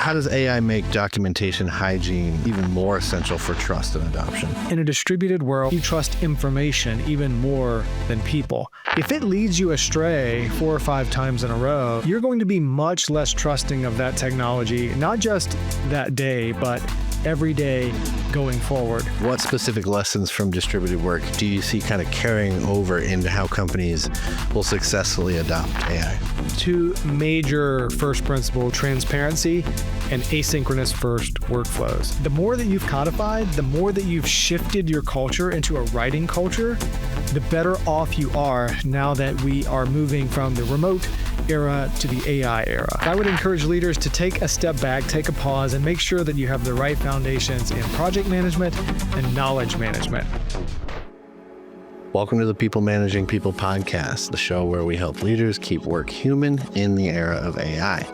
How does AI make documentation hygiene even more essential for trust and adoption? In a distributed world, you trust information even more than people. If it leads you astray 4 or 5 times in a row, you're going to be much less trusting of that technology, not just that day, but every day going forward. What specific lessons from distributed work do you see kind of carrying over into how companies will successfully adopt AI? 2 major first principle: transparency and asynchronous first workflows. The more that you've codified, the more that you've shifted your culture into a writing culture, the better off you are now that we are moving from the remote era to the AI era. I would encourage leaders to take a step back, take a pause, and make sure that you have the right foundations in project management and knowledge management. Welcome to the People Managing People podcast, the show where we help leaders keep work human in the era of AI.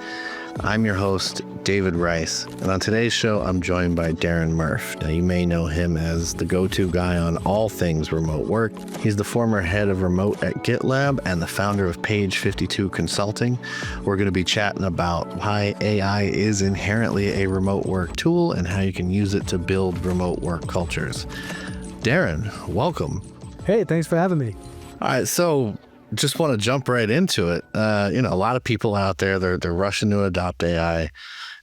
I'm your host, David Rice, and on today's show, I'm joined by Darren Murph. Now, you may know him as the go-to guy on all things remote work. He's the former head of remote at GitLab and the founder of Page 52 Consulting. We're going to be chatting about why AI is inherently a remote work tool and how you can use it to build remote work cultures. Darren, welcome. Hey, thanks for having me. All right, so just want to jump right into it. A lot of people out there, they're rushing to adopt AI,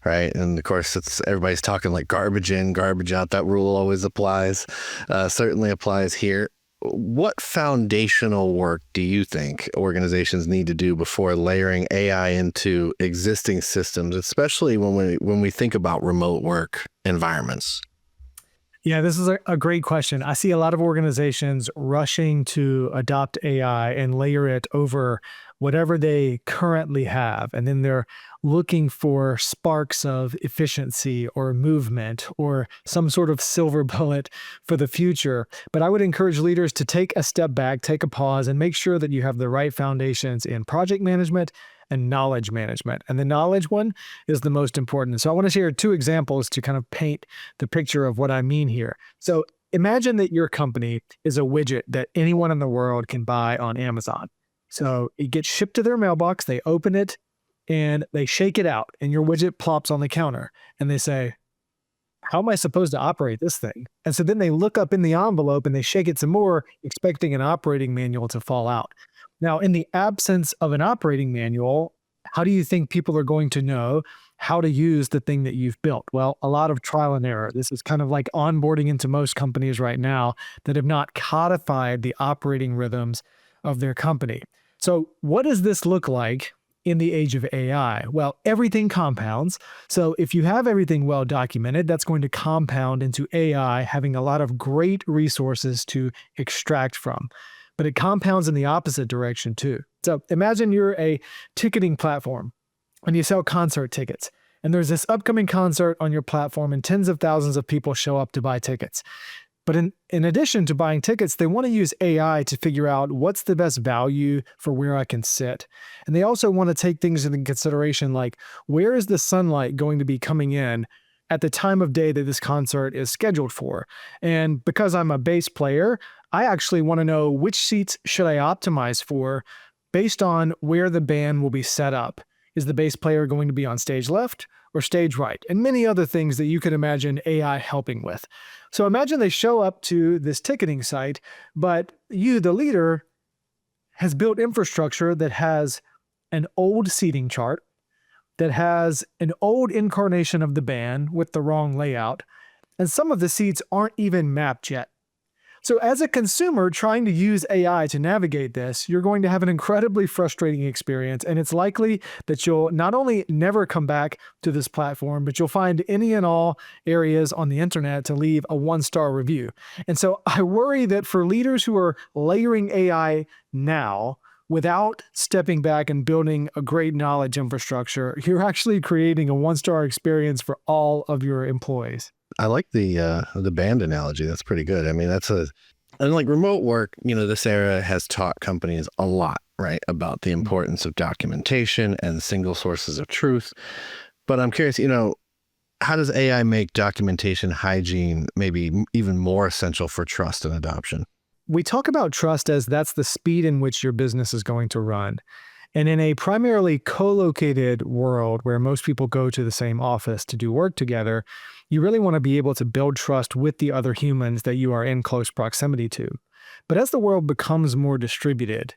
right? And of course, everybody's talking like garbage in, garbage out. That rule always applies, certainly applies here. What foundational work do you think organizations need to do before layering AI into existing systems, especially when we think about remote work environments? Yeah, this is a great question. I see a lot of organizations rushing to adopt AI and layer it over whatever they currently have. And then they're looking for sparks of efficiency or movement or some sort of silver bullet for the future. But I would encourage leaders to take a step back, take a pause, and make sure that you have the right foundations in project management and knowledge management. And the knowledge one is the most important. So I want to share 2 examples to kind of paint the picture of what I mean here. So imagine that your company is a widget that anyone in the world can buy on Amazon. So it gets shipped to their mailbox, they open it, and they shake it out, and your widget plops on the counter. And they say, how am I supposed to operate this thing? And so then they look up in the envelope and they shake it some more, expecting an operating manual to fall out. Now, in the absence of an operating manual, how do you think people are going to know how to use the thing that you've built? Well, a lot of trial and error. This is kind of like onboarding into most companies right now that have not codified the operating rhythms of their company. So what does this look like in the age of AI? Well, everything compounds. So if you have everything well documented, that's going to compound into AI having a lot of great resources to extract from. But it compounds in the opposite direction too. So imagine you're a ticketing platform and you sell concert tickets. And there's this upcoming concert on your platform and tens of thousands of people show up to buy tickets. But in addition to buying tickets, they want to use AI to figure out what's the best value for where I can sit. And they also want to take things into consideration like, where is the sunlight going to be coming in at the time of day that this concert is scheduled for? And because I'm a bass player, I actually want to know which seats should I optimize for based on where the band will be set up. Is the bass player going to be on stage left or stage right? And many other things that you could imagine AI helping with. So imagine they show up to this ticketing site, but you, the leader, has built infrastructure that has an old seating chart, that has an old incarnation of the band with the wrong layout, and some of the seats aren't even mapped yet. So as a consumer trying to use AI to navigate this, you're going to have an incredibly frustrating experience, and it's likely that you'll not only never come back to this platform, but you'll find any and all areas on the internet to leave a 1-star review. And so I worry that for leaders who are layering AI now, without stepping back and building a great knowledge infrastructure, you're actually creating a 1-star experience for all of your employees. I like the band analogy. That's pretty good. I mean, and like remote work, this era has taught companies a lot, right, about the importance of documentation and single sources of truth. But I'm curious, how does AI make documentation hygiene maybe even more essential for trust and adoption? We talk about trust as that's the speed in which your business is going to run. And in a primarily co-located world where most people go to the same office to do work together, you really want to be able to build trust with the other humans that you are in close proximity to. But as the world becomes more distributed,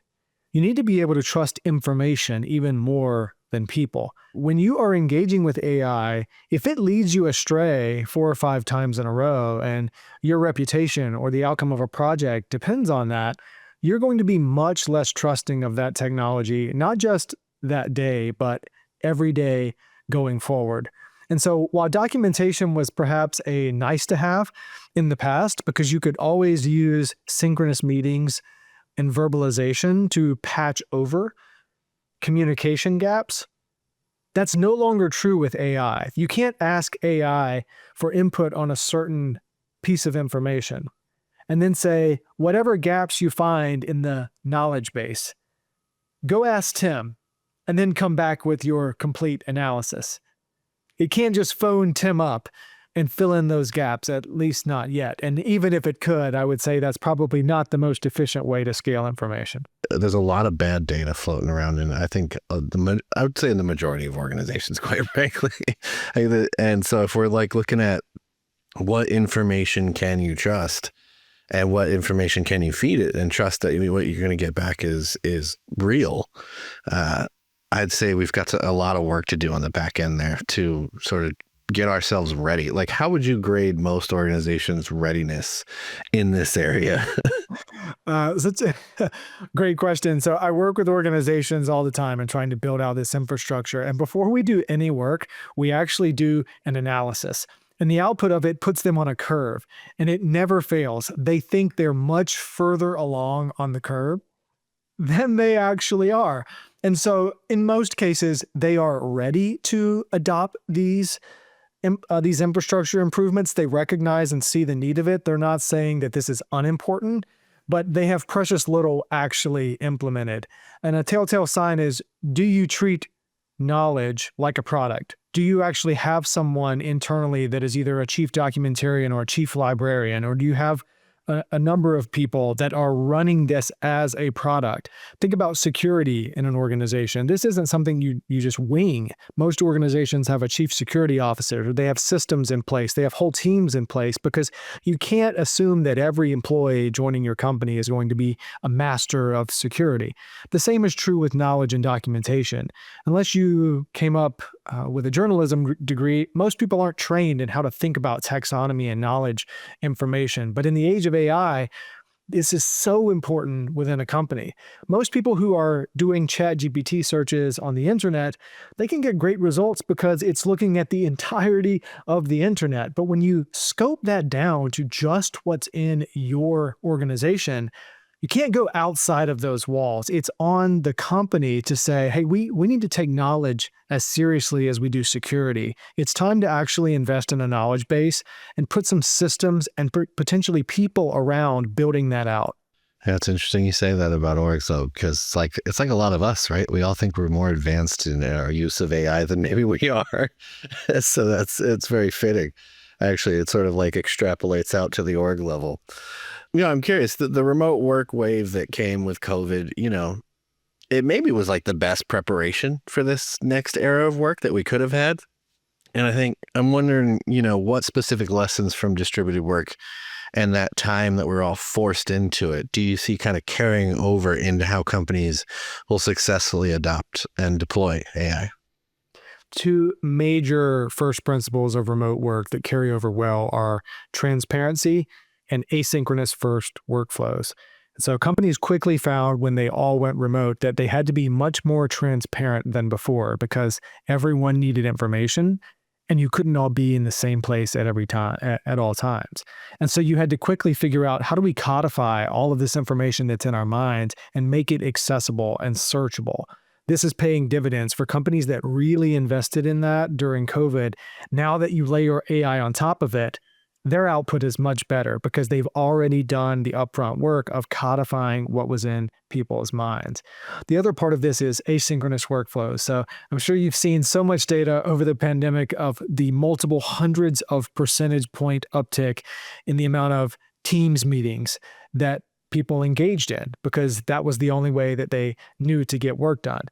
you need to be able to trust information even more than people. When you are engaging with AI, if it leads you astray 4 or 5 times in a row and your reputation or the outcome of a project depends on that, you're going to be much less trusting of that technology, not just that day, but every day going forward. And so while documentation was perhaps a nice to have in the past, because you could always use synchronous meetings and verbalization to patch over communication gaps, that's no longer true with AI. You can't ask AI for input on a certain piece of information and then say, whatever gaps you find in the knowledge base, go ask Tim and then come back with your complete analysis. It can't just phone Tim up and fill in those gaps, at least not yet. And even if it could, I would say that's probably not the most efficient way to scale information. There's a lot of bad data floating around, and I think I would say in the majority of organizations, quite frankly. And so if we're like looking at what information can you trust and what information can you feed it and trust that what you're going to get back is real, I'd say we've got a lot of work to do on the back end there to sort of get ourselves ready. Like, how would you grade most organizations' readiness in this area? That's a great question. So I work with organizations all the time and trying to build out this infrastructure. And before we do any work, we actually do an analysis. And the output of it puts them on a curve, and it never fails. They think they're much further along on the curve than they actually are. And so in most cases, they are ready to adopt these infrastructure improvements. They recognize and see the need of it. They're not saying that this is unimportant, but they have precious little actually implemented. And a telltale sign is, do you treat knowledge like a product? Do you actually have someone internally that is either a chief documentarian or a chief librarian, or do you have a number of people that are running this as a product? Think about security in an organization. This isn't something you just wing. Most organizations have a chief security officer. They have systems in place. They have whole teams in place, because you can't assume that every employee joining your company is going to be a master of security. The same is true with knowledge and documentation. Unless you came up with a journalism degree, most people aren't trained in how to think about taxonomy and knowledge information. But in the age of AI, this is so important within a company. Most people who are doing ChatGPT searches on the internet, they can get great results because it's looking at the entirety of the internet. But when you scope that down to just what's in your organization, you can't go outside of those walls. It's on the company to say, hey, we need to take knowledge as seriously as we do security. It's time to actually invest in a knowledge base and put some systems and potentially people around building that out. Yeah, it's interesting you say that about orgs, though, because it's like a lot of us, right? We all think we're more advanced in our use of AI than maybe we are. So it's very fitting. Actually, it sort of like extrapolates out to the org level. I'm curious, the remote work wave that came with COVID, it maybe was like the best preparation for this next era of work that we could have had. And I'm wondering, what specific lessons from distributed work and that time that we're all forced into it, do you see kind of carrying over into how companies will successfully adopt and deploy AI? 2 major first principles of remote work that carry over well are transparency and asynchronous first workflows. So companies quickly found when they all went remote that they had to be much more transparent than before, because everyone needed information and you couldn't all be in the same place at every time, at all times. And so you had to quickly figure out, how do we codify all of this information that's in our minds and make it accessible and searchable? This is paying dividends for companies that really invested in that during COVID. Now that you layer AI on top of it, their output is much better because they've already done the upfront work of codifying what was in people's minds. The other part of this is asynchronous workflows. So I'm sure you've seen so much data over the pandemic of the multiple hundreds of percentage point uptick in the amount of Teams meetings that people engaged in because that was the only way that they knew to get work done.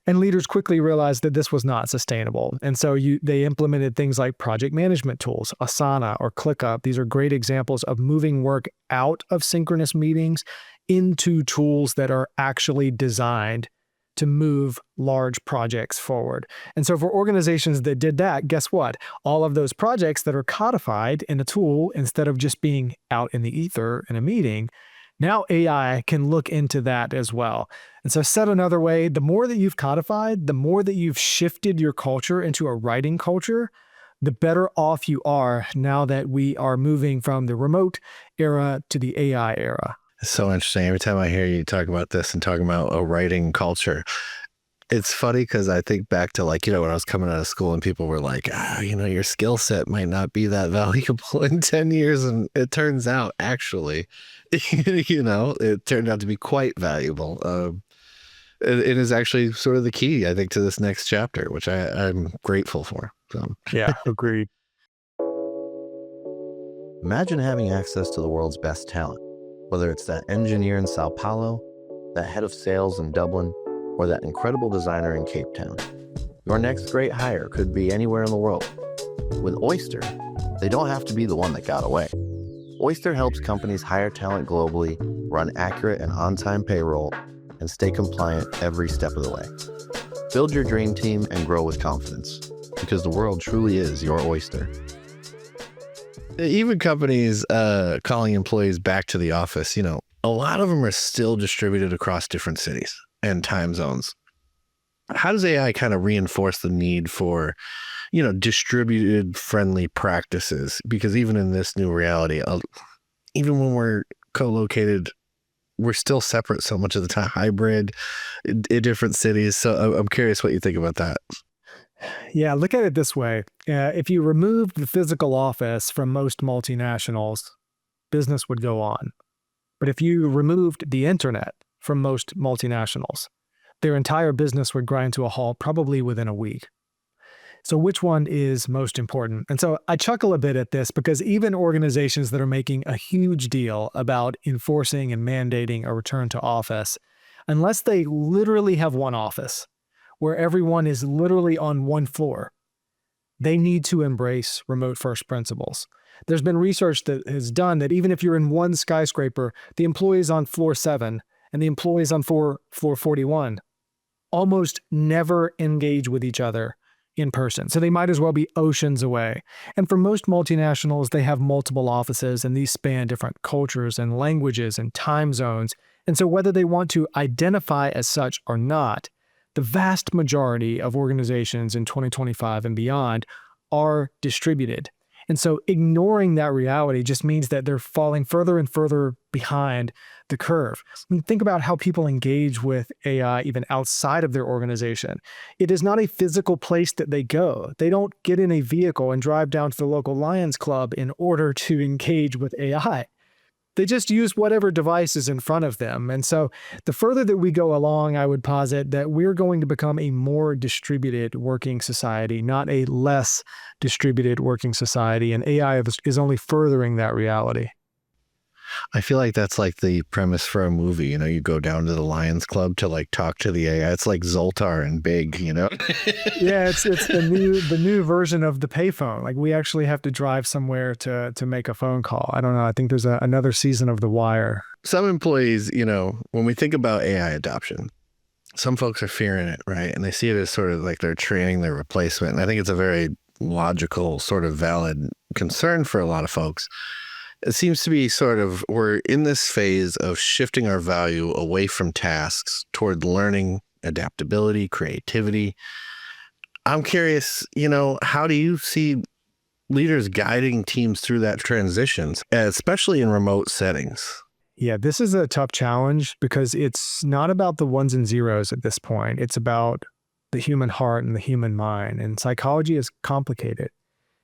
And leaders quickly realized that this was not sustainable. And so they implemented things like project management tools, Asana or ClickUp. These are great examples of moving work out of synchronous meetings into tools that are actually designed to move large projects forward. And so for organizations that did that, guess what? All of those projects that are codified in a tool instead of just being out in the ether in a meeting, now AI can look into that as well. And so said another way, the more that you've codified, the more that you've shifted your culture into a writing culture, the better off you are now that we are moving from the remote era to the AI era. It's so interesting. Every time I hear you talk about this and talking about a writing culture, it's funny because I think back to when I was coming out of school and people were like, your skill set might not be that valuable in 10 years. And it turns out actually, it turned out to be quite valuable. It is actually sort of the key, I think, to this next chapter, which I'm grateful for. So. Yeah, agreed. Imagine having access to the world's best talent, whether it's that engineer in Sao Paulo, that head of sales in Dublin, or that incredible designer in Cape Town. Your next great hire could be anywhere in the world. With Oyster, they don't have to be the one that got away. Oyster helps companies hire talent globally, run accurate and on-time payroll, and stay compliant every step of the way. Build your dream team and grow with confidence, because the world truly is your oyster. Even companies calling employees back to the office, a lot of them are still distributed across different cities and time zones. How does AI kind of reinforce the need for, distributed friendly practices? Because even in this new reality, even when we're co-located, we're still separate so much of the time, hybrid in different cities. So I'm curious what you think about that. Yeah, look at it this way. If you removed the physical office from most multinationals, business would go on. But if you removed the internet from most multinationals, their entire business would grind to a halt probably within a week. So which one is most important? And so I chuckle a bit at this because even organizations that are making a huge deal about enforcing and mandating a return to office, unless they literally have one office where everyone is literally on one floor, they need to embrace remote first principles. There's been research that has done that even if you're in one skyscraper, the employees on floor 7 and the employees on floor 41 almost never engage with each other in person. So they might as well be oceans away. And for most multinationals, they have multiple offices and these span different cultures and languages and time zones. And so whether they want to identify as such or not, the vast majority of organizations in 2025 and beyond are distributed. And so ignoring that reality just means that they're falling further and further behind the curve. I mean, think about how people engage with AI even outside of their organization. It is not a physical place that they go. They don't get in a vehicle and drive down to the local Lions Club in order to engage with AI. They just use whatever device is in front of them. And so the further that we go along, I would posit that we're going to become a more distributed working society, not a less distributed working society. And AI is only furthering that reality. I feel like that's like the premise for a movie. You go down to the Lions Club to talk to the AI. It's like Zoltar and Big, Yeah, it's the new version of the payphone. We actually have to drive somewhere to make a phone call. I don't know. I think there's another season of The Wire. Some employees, when we think about AI adoption, some folks are fearing it, right? And they see it as sort of like they're training their replacement. And I think it's a very logical, sort of valid concern for a lot of folks. It seems to be we're in this phase of shifting our value away from tasks toward learning, adaptability, creativity. I'm curious, how do you see leaders guiding teams through that transition, especially in remote settings? Yeah, this is a tough challenge because it's not about the ones and zeros at this point. It's about the human heart and the human mind. And psychology is complicated.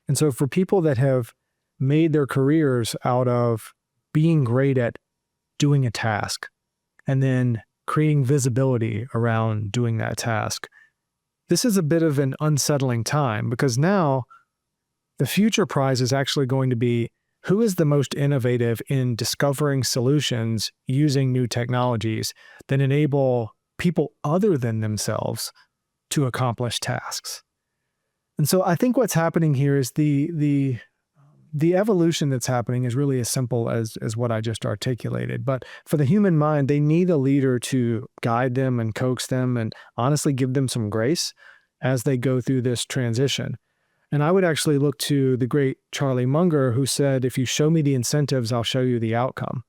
And so for people that have made their careers out of being great at doing a task and then creating visibility around doing that task, this is a bit of an unsettling time because now the future prize is actually going to be who is the most innovative in discovering solutions using new technologies that enable people other than themselves to accomplish tasks. And so I think what's happening here is the evolution that's happening is really as simple as what I just articulated. But for the human mind, they need a leader to guide them and coax them and honestly give them some grace as they go through this transition. And I would actually look to the great Charlie Munger, who said, if you show me the incentives, I'll show you the outcome.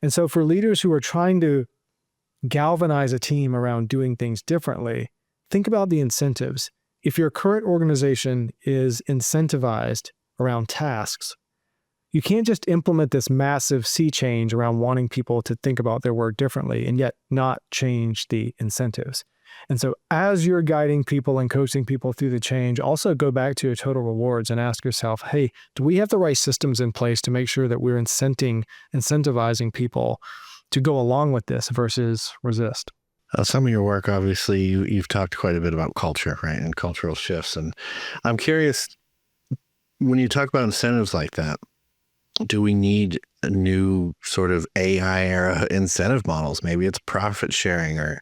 And so for leaders who are trying to galvanize a team around doing things differently, think about the incentives. If your current organization is incentivized around tasks, you can't just implement this massive sea change around wanting people to think about their work differently and yet not change the incentives. And so as you're guiding people and coaching people through the change, also go back to your total rewards and ask yourself, hey, do we have the right systems in place to make sure that we're incentivizing people to go along with this versus resist? Some of your work, obviously, you've talked quite a bit about culture, right, and cultural shifts. And I'm curious, when you talk about incentives like that, do we need a new sort of AI era incentive models? Maybe it's profit sharing or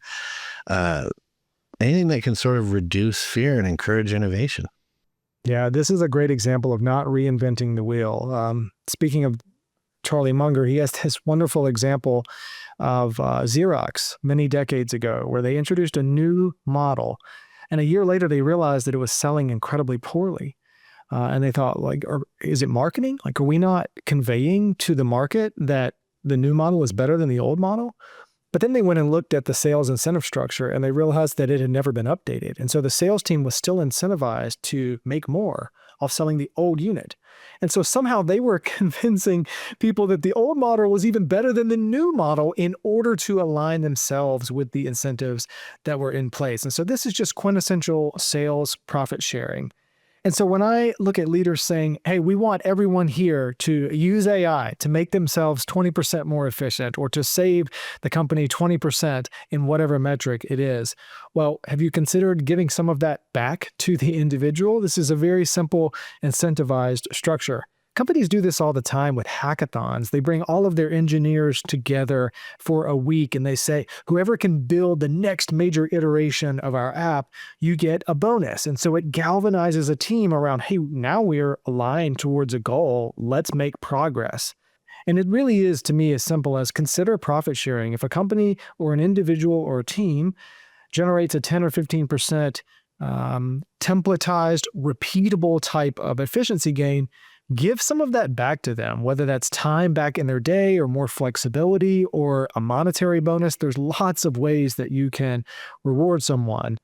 anything that can sort of reduce fear and encourage innovation. Yeah, this is a great example of not reinventing the wheel. Speaking of Charlie Munger, he has this wonderful example of Xerox many decades ago, where they introduced a new model. And a year later, they realized that it was selling incredibly poorly. And they thought, is it marketing? Are we not conveying to the market that the new model is better than the old model? But then they went and looked at the sales incentive structure, and they realized that it had never been updated. And so the sales team was still incentivized to make more off selling the old unit. And so somehow they were convincing people that the old model was even better than the new model in order to align themselves with the incentives that were in place. And so this is just quintessential sales profit sharing. And so when I look at leaders saying, hey, we want everyone here to use AI to make themselves 20% more efficient or to save the company 20% in whatever metric it is, well, have you considered giving some of that back to the individual? This is a very simple incentivized structure. Companies do this all the time with hackathons. They bring all of their engineers together for a week and they say, whoever can build the next major iteration of our app, you get a bonus. And so it galvanizes a team around, hey, now we're aligned towards a goal. Let's make progress. And it really is, to me, as simple as consider profit sharing. If a company or an individual or a team generates a 10 or 15% templatized, repeatable type of efficiency gain, give some of that back to them, whether that's time back in their day or more flexibility or a monetary bonus. There's lots of ways that you can reward someone,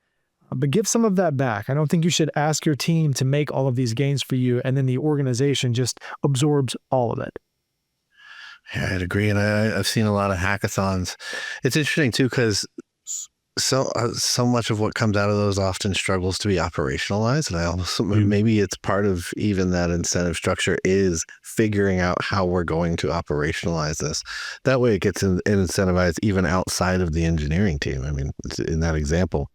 but give some of that back. I don't think you should ask your team to make all of these gains for you and then the organization just absorbs all of it. Yeah, I'd agree. And I've seen a lot of hackathons. It's interesting too, because so much of what comes out of those often struggles to be operationalized. And I also, maybe it's part of even that incentive structure is figuring out how we're going to operationalize this. That way it gets incentivized even outside of the engineering team. I mean, in that example.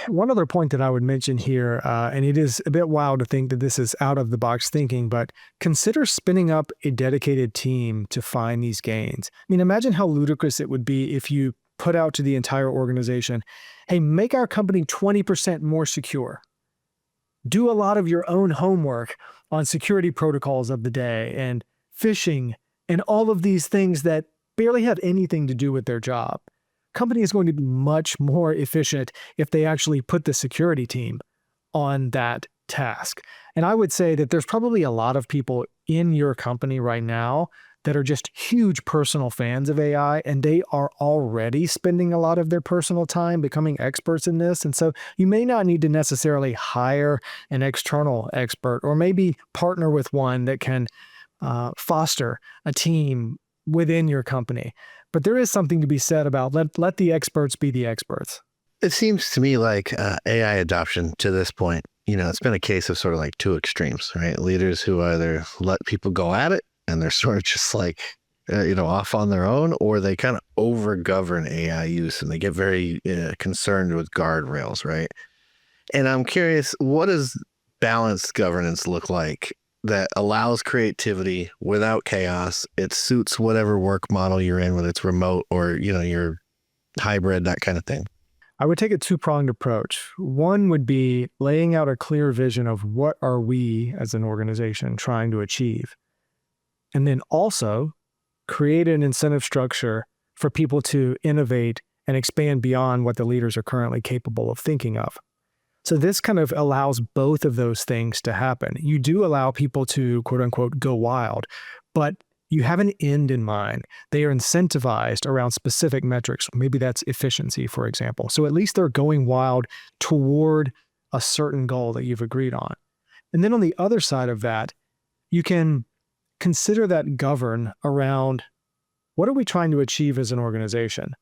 One other point that I would mention here, and it is a bit wild to think that this is out of the box thinking, but consider spinning up a dedicated team to find these gains. I mean, imagine how ludicrous it would be if you put out to the entire organization, hey, make our company 20% more secure. Do a lot of your own homework on security protocols of the day and phishing and all of these things that barely have anything to do with their job. Company is going to be much more efficient if they actually put the security team on that task. And I would say that there's probably a lot of people in your company right now that are just huge personal fans of AI, and they are already spending a lot of their personal time becoming experts in this. And so you may not need to necessarily hire an external expert, or maybe partner with one that can foster a team within your company. But there is something to be said about let the experts be the experts. It seems to me like AI adoption to this point, it's been a case of sort of like two extremes, right? Leaders who either let people go at it and they're sort of just like, off on their own, or they kind of over-govern AI use and they get very concerned with guardrails, right? And I'm curious, what does balanced governance look like that allows creativity without chaos. It suits whatever work model you're in, whether it's remote or, you're hybrid, that kind of thing. I would take a two-pronged approach. One would be laying out a clear vision of what are we as an organization trying to achieve. And then also create an incentive structure for people to innovate and expand beyond what the leaders are currently capable of thinking of. So this kind of allows both of those things to happen. You do allow people to, quote unquote, go wild, but you have an end in mind. They are incentivized around specific metrics. Maybe that's efficiency, for example. So at least they're going wild toward a certain goal that you've agreed on. And then on the other side of that, you can consider that govern around what are we trying to achieve as an organization?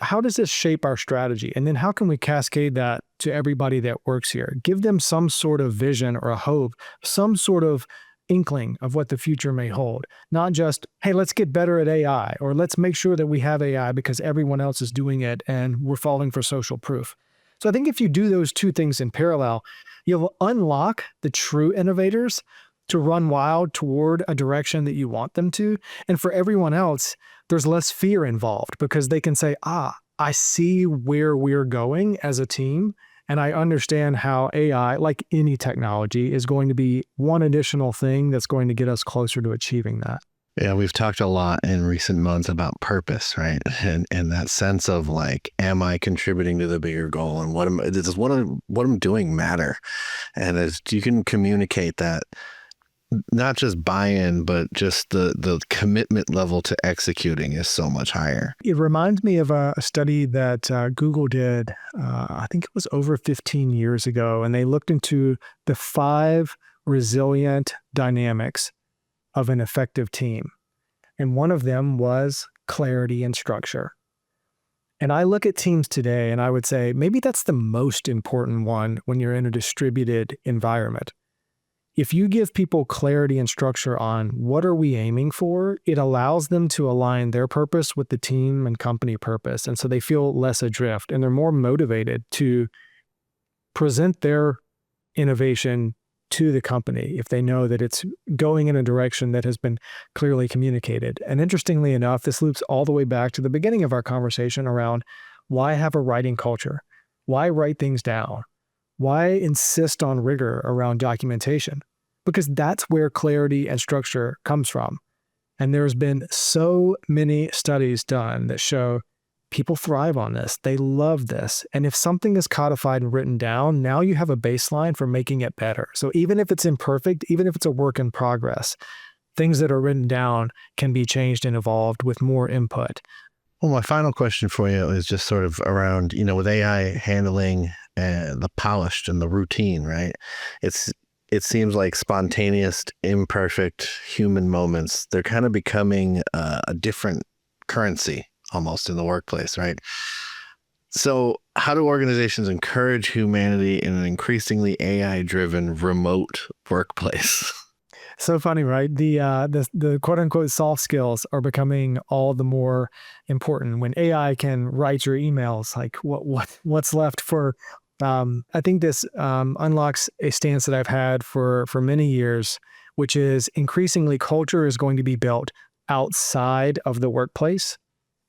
How does this shape our strategy? And then how can we cascade that to everybody that works here? Give them some sort of vision or a hope, some sort of inkling of what the future may hold. Not just, hey, let's get better at AI, or let's make sure that we have AI because everyone else is doing it and we're falling for social proof. So I think if you do those two things in parallel, you'll unlock the true innovators to run wild toward a direction that you want them to. And for everyone else, there's less fear involved because they can say, I see where we're going as a team. And I understand how AI, like any technology, is going to be one additional thing that's going to get us closer to achieving that. Yeah, we've talked a lot in recent months about purpose, right? And that sense of like, am I contributing to the bigger goal? And does what I'm doing matter? And as you can communicate that, not just buy-in, but just the commitment level to executing is so much higher. It reminds me of a study that Google did, I think it was over 15 years ago, and they looked into the 5 resilient dynamics of an effective team. And one of them was clarity and structure. And I look at teams today and I would say maybe that's the most important one when you're in a distributed environment. If you give people clarity and structure on what are we aiming for, it allows them to align their purpose with the team and company purpose. And so they feel less adrift and they're more motivated to present their innovation to the company if they know that it's going in a direction that has been clearly communicated. And interestingly enough, this loops all the way back to the beginning of our conversation around why have a writing culture? Why write things down? Why insist on rigor around documentation? Because that's where clarity and structure comes from. And there's been so many studies done that show people thrive on this. They love this. And if something is codified and written down, now you have a baseline for making it better. So even if it's imperfect, even if it's a work in progress, things that are written down can be changed and evolved with more input. Well, my final question for you is just sort of around, with AI handling the polished and the routine, right? It seems like spontaneous, imperfect human moments, they're kind of becoming a different currency almost in the workplace, right? So how do organizations encourage humanity in an increasingly AI-driven remote workplace? So funny, right? The quote unquote soft skills are becoming all the more important. When AI can write your emails, like what's left for? I think this unlocks a stance that I've had for many years, which is increasingly culture is going to be built outside of the workplace.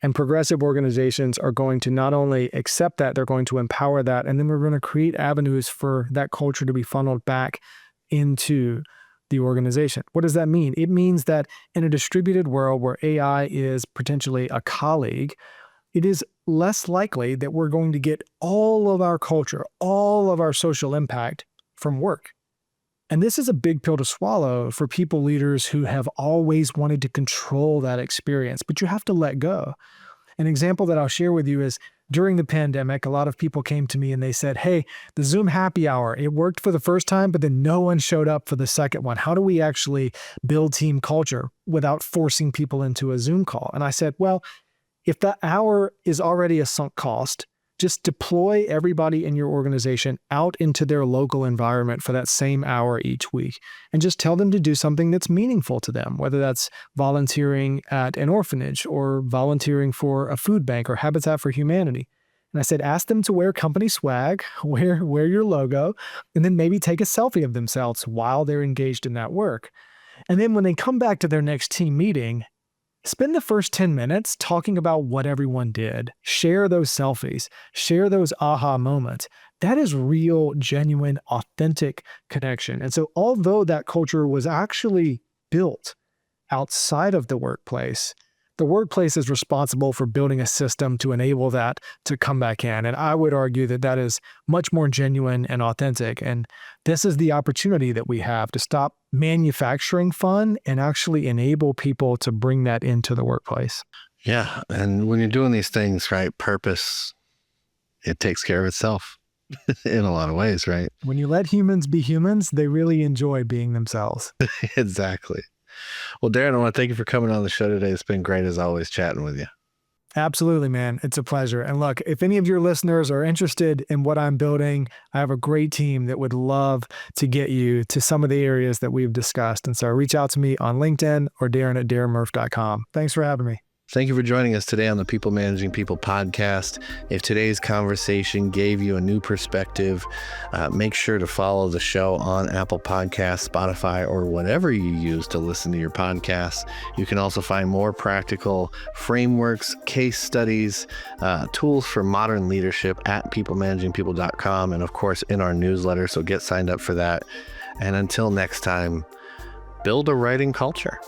And progressive organizations are going to not only accept that, they're going to empower that, and then we're going to create avenues for that culture to be funneled back into the organization. What does that mean? It means that in a distributed world where AI is potentially a colleague, it is less likely that we're going to get all of our culture, all of our social impact from work. And this is a big pill to swallow for people leaders who have always wanted to control that experience, but you have to let go. An example that I'll share with you is during the pandemic, a lot of people came to me and they said, hey, the Zoom happy hour, it worked for the first time, but then no one showed up for the second one. How do we actually build team culture without forcing people into a Zoom call? And I said, well, if that hour is already a sunk cost, just deploy everybody in your organization out into their local environment for that same hour each week and just tell them to do something that's meaningful to them, whether that's volunteering at an orphanage or volunteering for a food bank or Habitat for Humanity. And I said, ask them to wear company swag, wear your logo, and then maybe take a selfie of themselves while they're engaged in that work. And then when they come back to their next team meeting, spend the first 10 minutes talking about what everyone did. Share those selfies, share those aha moments. That is real, genuine, authentic connection. And so although that culture was actually built outside of the workplace is responsible for building a system to enable that to come back in. And I would argue that that is much more genuine and authentic. And this is the opportunity that we have to stop manufacturing fun and actually enable people to bring that into the workplace. Yeah. And when you're doing these things, right, purpose, it takes care of itself in a lot of ways, right? When you let humans be humans, they really enjoy being themselves. Exactly. Well, Darren, I want to thank you for coming on the show today. It's been great as always chatting with you. Absolutely, man. It's a pleasure. And look, if any of your listeners are interested in what I'm building, I have a great team that would love to get you to some of the areas that we've discussed. And so reach out to me on LinkedIn or Darren@DarrenMurph.com. Thanks for having me. Thank you for joining us today on the People Managing People podcast. If today's conversation gave you a new perspective, make sure to follow the show on Apple Podcasts, Spotify, or whatever you use to listen to your podcasts. You can also find more practical frameworks, case studies, tools for modern leadership at peoplemanagingpeople.com, and of course in our newsletter. So get signed up for that. And until next time, build a writing culture.